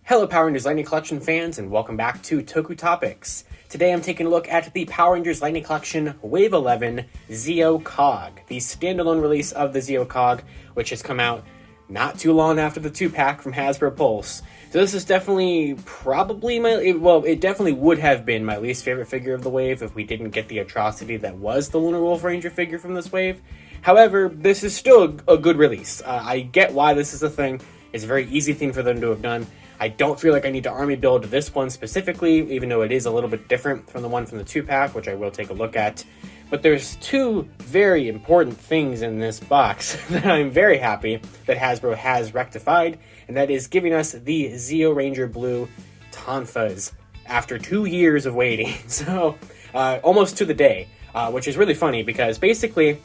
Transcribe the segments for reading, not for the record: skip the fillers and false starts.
Hello Power Rangers Lightning Collection fans, and welcome back to Toku Topics. Today I'm taking a look at the Power Rangers Lightning Collection Wave 11 Zeo Cog, the standalone release of the Zeo Cog, which has come out not too long after the 2-pack from Hasbro Pulse. So this is definitely it definitely would have been my least favorite figure of the wave if we didn't get the atrocity that was the Lunar Wolf Ranger figure from this wave. However, this is still a good release. I get why this is a thing. It's a very easy thing for them to have done. I don't feel like I need to army build this one specifically, even though it is a little bit different from the one from the 2-pack, which I will take a look at. But there's two very important things in this box that I'm very happy that Hasbro has rectified, and that is giving us the Zeo Ranger Blue Tonfas after 2 years of waiting. So, almost to the day, which is really funny because basically,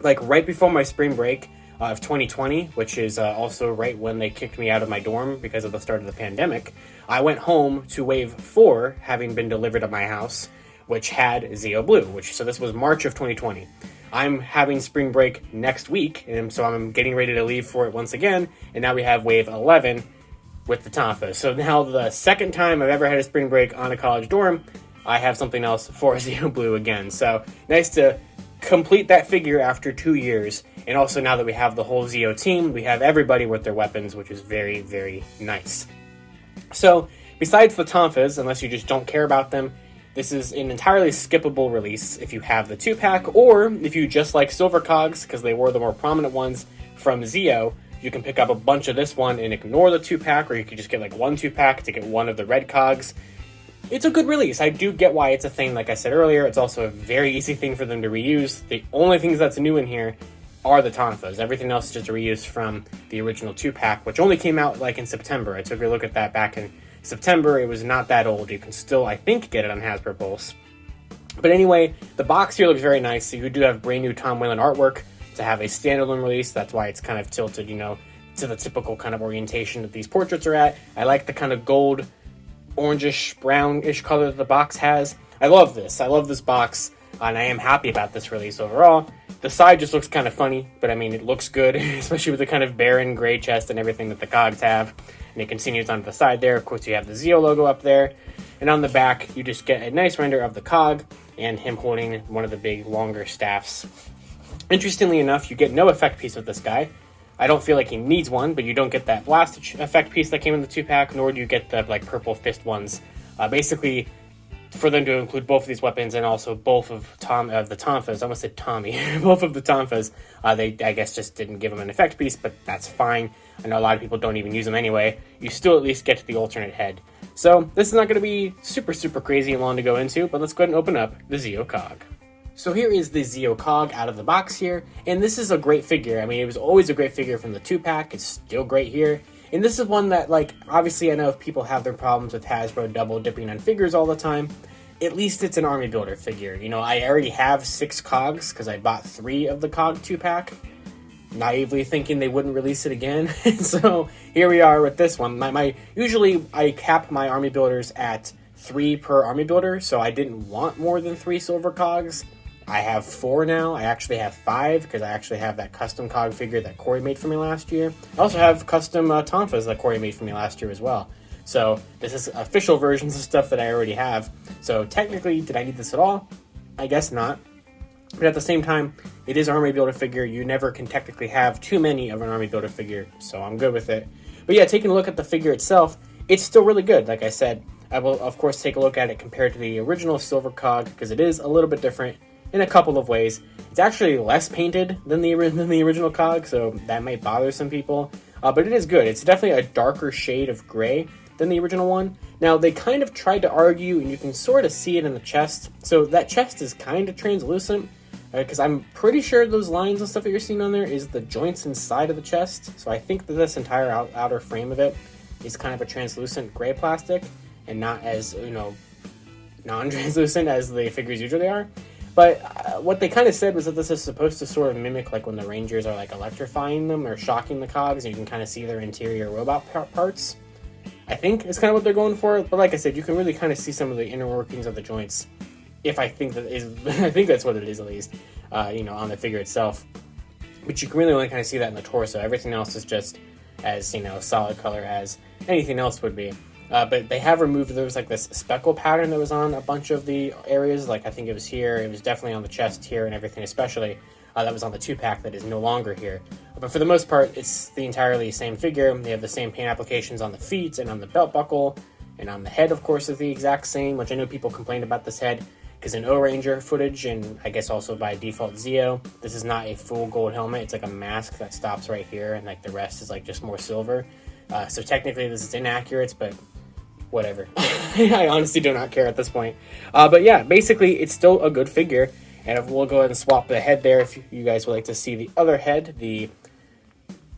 like right before my spring break of 2020, which is also right when they kicked me out of my dorm because of the start of the pandemic, I went home to Wave 4, having been delivered at my house, which had Zeo Blue, so this was March of 2020. I'm having spring break next week, and so I'm getting ready to leave for it once again, and now we have Wave 11 with the Tonfas. So now the second time I've ever had a spring break on a college dorm, I have something else for Zeo Blue again. So nice to complete that figure after 2 years. And also now that we have the whole Zeo team, we have everybody with their weapons, which is very, very nice. So besides the Tonfas, unless you just don't care about them, this is an entirely skippable release if you have the 2-pack, or if you just like Silver Cogs, because they were the more prominent ones from Zeo, you can pick up a bunch of this one and ignore the 2-pack, or you could just get like one 2-pack to get one of the red cogs. It's a good release. I do get why it's a thing, like I said earlier. It's also a very easy thing for them to reuse. The only things that's new in here are the Tonfas. Everything else is just a reuse from the original 2-pack, which only came out like in September. I took a look at that back in September. It was not that old. You can still, I think, get it on Hasbro Pulse. But anyway, the box here looks very nice. So you do have brand new Tom Whalen artwork to have a standalone release. That's why it's kind of tilted, to the typical kind of orientation that these portraits are at. I like the kind of gold, orangish, brownish color that the box has. I love this. I love this box, and I am happy about this release overall. The side just looks kind of funny, but I mean, it looks good, especially with the kind of barren gray chest and everything that the Cogs have. And it continues on the side there. Of course, you have the Zeo logo up there. And on the back, you just get a nice render of the Cog and him holding one of the big, longer staffs. Interestingly enough, you get no effect piece with this guy. I don't feel like he needs one, but you don't get that blast effect piece that came in the 2-pack, nor do you get the like purple fist ones. Basically, for them to include both of these weapons and also both of the Tonfas, I almost said Tommy, both of the Tonfas, they, I guess, just didn't give them an effect piece, but that's fine. I know a lot of people don't even use them anyway. You still at least get to the alternate head. So this is not going to be super, super crazy and long to go into, but let's go ahead and open up the Zeo Cog. So here is the Zeo Cog out of the box here, and this is a great figure. I mean, it was always a great figure from the 2-pack. It's still great here. And this is one that, like, obviously I know if people have their problems with Hasbro double dipping on figures all the time, at least it's an army builder figure. I already have 6 Cogs because I bought 3 of the Cog 2-pack, naively thinking they wouldn't release it again. So here we are with this one. Usually I cap my army builders at 3 per army builder, so I didn't want more than 3 Silver Cogs. I have 4 now. I actually have 5 because I actually have that custom Cog figure that Corey made for me last year. I also have custom Tonfas that Corey made for me last year as well. So this is official versions of stuff that I already have. So technically, did I need this at all? I guess not. But at the same time, it is an army builder figure. You never can technically have too many of an army builder figure, so I'm good with it. But yeah, taking a look at the figure itself, it's still really good. Like I said, I will of course take a look at it compared to the original Silver Cog because it is a little bit different in a couple of ways. It's actually less painted than the original Cog, so that might bother some people. But it is good. It's definitely a darker shade of gray than the original one. Now, they kind of tried to argue, and you can sort of see it in the chest. So that chest is kind of translucent, because I'm pretty sure those lines and stuff that you're seeing on there is the joints inside of the chest. So I think that this entire outer frame of it is kind of a translucent gray plastic, and not as, non-translucent as the figures usually are. But what they kind of said was that this is supposed to sort of mimic like when the Rangers are like electrifying them or shocking the Cogs, and you can kind of see their interior robot parts. I think is kind of what they're going for, but like I said, you can really kind of see some of the inner workings of the joints. I think that's what it is, at least, on the figure itself. But you can really only kind of see that in the torso. Everything else is just as, you know, solid color as anything else would be. But they have removed, there was like this speckle pattern that was on a bunch of the areas, like I think it was here, it was definitely on the chest here and everything, especially that was on the 2-pack that is no longer here. But for the most part, it's the entirely same figure. They have the same paint applications on the feet and on the belt buckle, and on the head, of course, is the exact same, which I know people complained about this head, because in O-Ranger footage, and I guess also by default Zeo, this is not a full gold helmet. It's like a mask that stops right here, and like the rest is like just more silver. So technically this is inaccurate, but whatever. I honestly do not care at this point. But yeah, basically it's still a good figure, and we'll go ahead and swap the head there if you guys would like to see the other head, the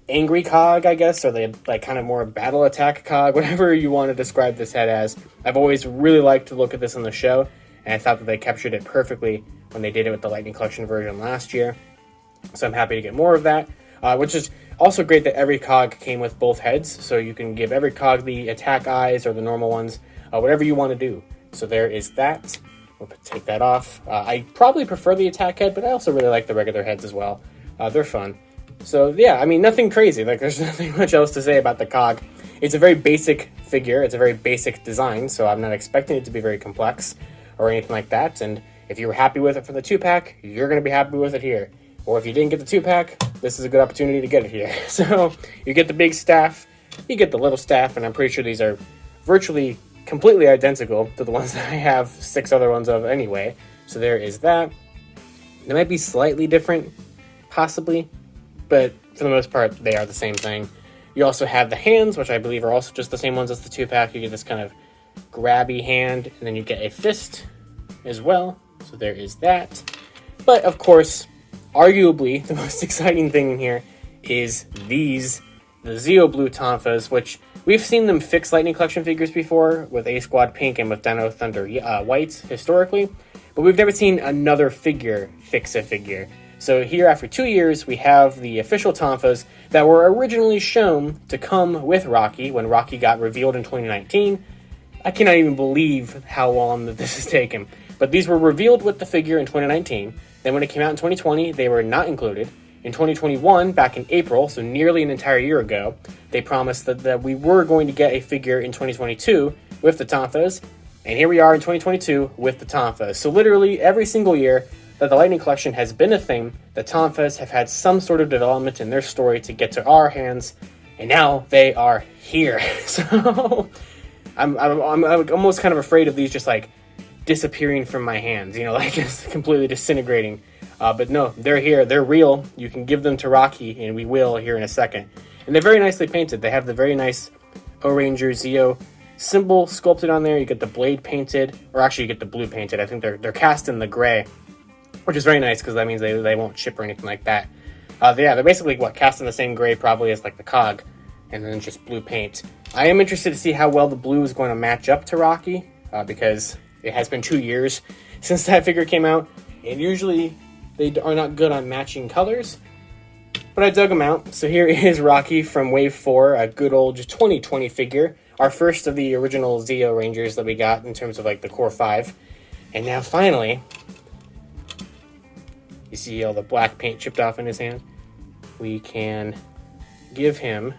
angry cog, I guess, or the like kind of more battle attack cog, whatever you want to describe this head as. I've always really liked to look at this on the show, and I thought that they captured it perfectly when they did it with the Lightning Collection version last year. So I'm happy to get more of that, which is also great that every cog came with both heads, so you can give every cog the attack eyes or the normal ones, whatever you want to do. So there is that. We'll take that off. I probably prefer the attack head, but I also really like the regular heads as well. They're fun. So yeah, I mean, nothing crazy. Like, there's nothing much else to say about the cog. It's a very basic figure. It's a very basic design, so I'm not expecting it to be very complex or anything like that. And if you were happy with it for the 2-pack, you're going to be happy with it here. Or if you didn't get the 2-pack, this is a good opportunity to get it here. So you get the big staff, you get the little staff, and I'm pretty sure these are virtually completely identical to the ones that I have 6 other ones of anyway. So there is that. They might be slightly different, possibly, but for the most part, they are the same thing. You also have the hands, which I believe are also just the same ones as the 2-pack. You get this kind of grabby hand, and then you get a fist as well. So there is that. But of course, arguably the most exciting thing in here is these, the Zeo Blue Tonfas, which we've seen them fix Lightning Collection figures before with A-Squad Pink and with Dino Thunder White historically, but we've never seen another figure fix a figure. So here, after 2 years, we have the official Tonfas that were originally shown to come with Rocky when Rocky got revealed in 2019. I cannot even believe how long that this has taken. But these were revealed with the figure in 2019. Then when it came out in 2020, they were not included. In 2021, back in April, so nearly an entire year ago, they promised that we were going to get a figure in 2022 with the Tonfas. And here we are in 2022 with the Tonfas. So literally every single year that the Lightning Collection has been a thing, the Tonfas have had some sort of development in their story to get to our hands. And now they are here. So I'm almost kind of afraid of these just like disappearing from my hands, you know, like just completely disintegrating. But no, they're here. They're real. You can give them to Rocky, and we will here in a second. And they're very nicely painted. They have the very nice O-Ranger Zeo symbol sculpted on there. You get the blade painted, or actually you get the blue painted. I think they're cast in the gray, which is very nice because that means they won't chip or anything like that. Yeah, they're basically cast in the same gray probably as like the cog, and then just blue paint. I am interested to see how well the blue is going to match up to Rocky, because it has been 2 years since that figure came out, and usually they are not good on matching colors, but I dug them out. So here is Rocky from Wave 4, a good old 2020 figure, our first of the original Zeo Rangers that we got in terms of like the core 5. And now finally, you see all the black paint chipped off in his hand. We can give him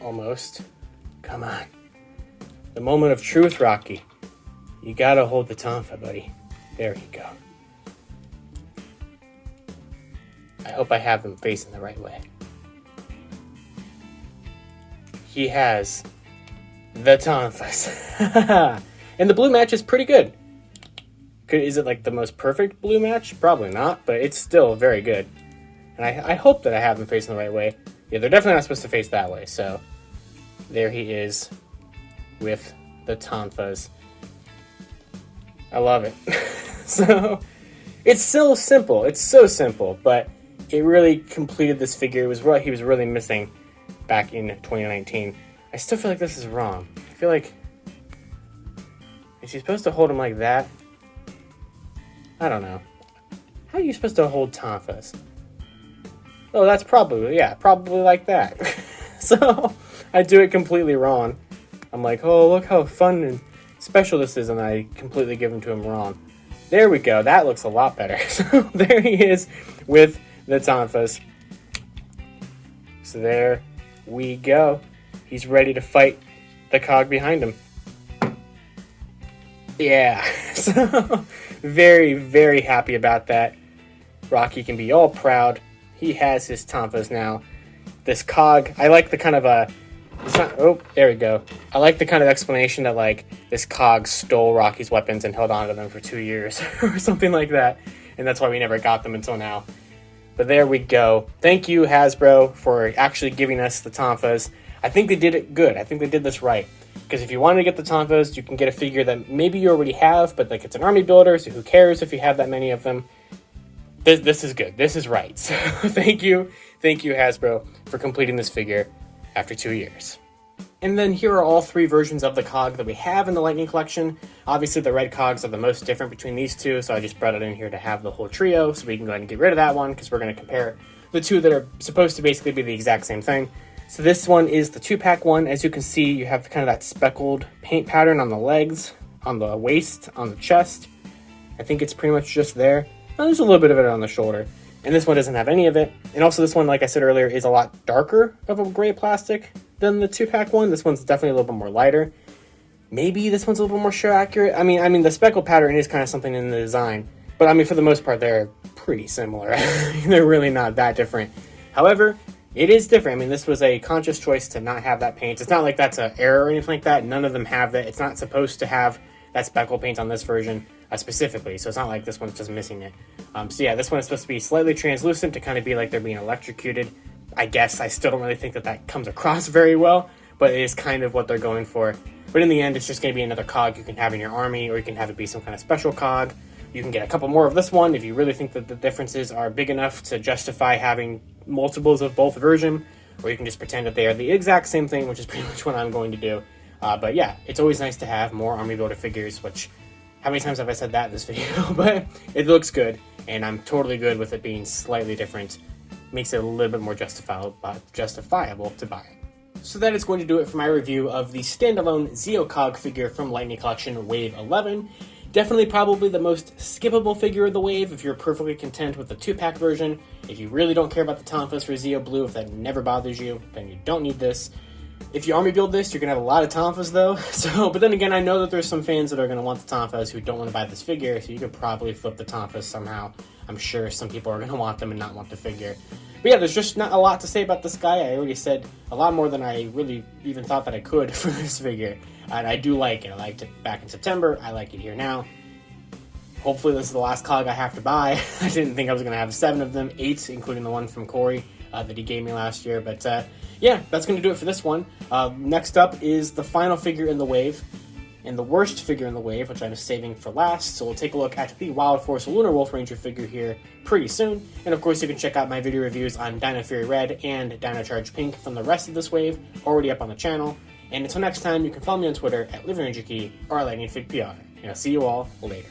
almost, come on, the moment of truth, Rocky. You gotta hold the tonfa, buddy. There you go. I hope I have him facing the right way. He has the tonfas. And the blue match is pretty good. Is it like the most perfect blue match? Probably not, but it's still very good. And I hope that I have him facing the right way. Yeah, they're definitely not supposed to face that way, so there he is with the tonfas. I love it. So it's so simple. It's so simple, but it really completed this figure. It was what he was really missing back in 2019. I still feel like this is wrong. I feel like, is he supposed to hold him like that? I don't know. How are you supposed to hold tonfas? Oh, that's probably like that. So I do it completely wrong. I'm like, oh, look how fun and special this is, and I completely give him to him wrong. There we go. That looks a lot better. So there he is with the Tonfas. So there we go. He's ready to fight the cog behind him. Yeah. So very, very happy about that. Rocky can be all proud. He has his Tonfas now. This cog, I like the kind of it's not, oh, there we go. I like the kind of explanation that, like, this cog stole Rocky's weapons and held on to them for 2 years or something like that. And that's why we never got them until now. But there we go. Thank you, Hasbro, for actually giving us the Tonfas. I think they did it good. I think they did this right. Because if you want to get the Tonfas, you can get a figure that maybe you already have, but like it's an army builder, so who cares if you have that many of them. This is good. This is right. So thank you, Hasbro, for completing this figure after 2 years. And then here are all 3 versions of the cog that we have in the Lightning Collection. Obviously, the red cogs are the most different between these two, so I just brought it in here to have the whole trio, so we can go ahead and get rid of that one, because we're going to compare the two that are supposed to basically be the exact same thing. So this one is the 2-pack one. As you can see, you have kind of that speckled paint pattern on the legs, on the waist, on the chest. I think it's pretty much just there. Oh, there's a little bit of it on the shoulder. And this one doesn't have any of it. And also this one, like I said earlier, is a lot darker of a gray plastic than the 2-pack one. This one's definitely a little bit more lighter. Maybe this one's a little bit more show accurate. I mean, the speckle pattern is kind of something in the design. But I mean, for the most part, they're pretty similar. They're really not that different. However, it is different. I mean, this was a conscious choice to not have that paint. It's not like that's an error or anything like that. None of them have that. It's not supposed to have that speckle paint on this version specifically. So it's not like this one's just missing it. So yeah, this one is supposed to be slightly translucent to kind of be like they're being electrocuted. I guess I still don't really think that comes across very well, but it is kind of what they're going for. But in the end, it's just going to be another cog you can have in your army, or you can have it be some kind of special cog. You can get a couple more of this one if you really think that the differences are big enough to justify having multiples of both version, or you can just pretend that they are the exact same thing, which is pretty much what I'm going to do. But yeah, it's always nice to have more army builder figures, which, how many times have I said that in this video? But it looks good, and I'm totally good with it being slightly different. Makes it a little bit more justifiable to buy it. So that is going to do it for my review of the standalone Zeo Cog figure from Lightning Collection Wave 11. Definitely probably the most skippable figure of the wave if you're perfectly content with the 2-pack version. If you really don't care about the Tonfas for Zeo Blue, if that never bothers you, then you don't need this. If you army build this, you're going to have a lot of Tonfas though. But then again, I know that there's some fans that are going to want the Tonfas who don't want to buy this figure, so you could probably flip the Tonfas somehow. I'm sure some people are going to want them and not want the figure. But yeah, there's just not a lot to say about this guy. I already said a lot more than I really even thought that I could for this figure. And I do like it. I liked it back in September. I like it here now. Hopefully this is the last cog I have to buy. I didn't think I was going to have 7 of them, 8, including the one from Corey that he gave me last year. But yeah, that's going to do it for this one. Next up is the final figure in the wave, and the worst figure in the wave, which I'm saving for last. So we'll take a look at the Wild Force Lunar Wolf Ranger figure here pretty soon. And of course, you can check out my video reviews on Dino Fury Red and Dino Charge Pink from the rest of this wave, already up on the channel. And until next time, you can follow me on Twitter at LivingRangerKey or LightningFigPR. And I'll see you all later.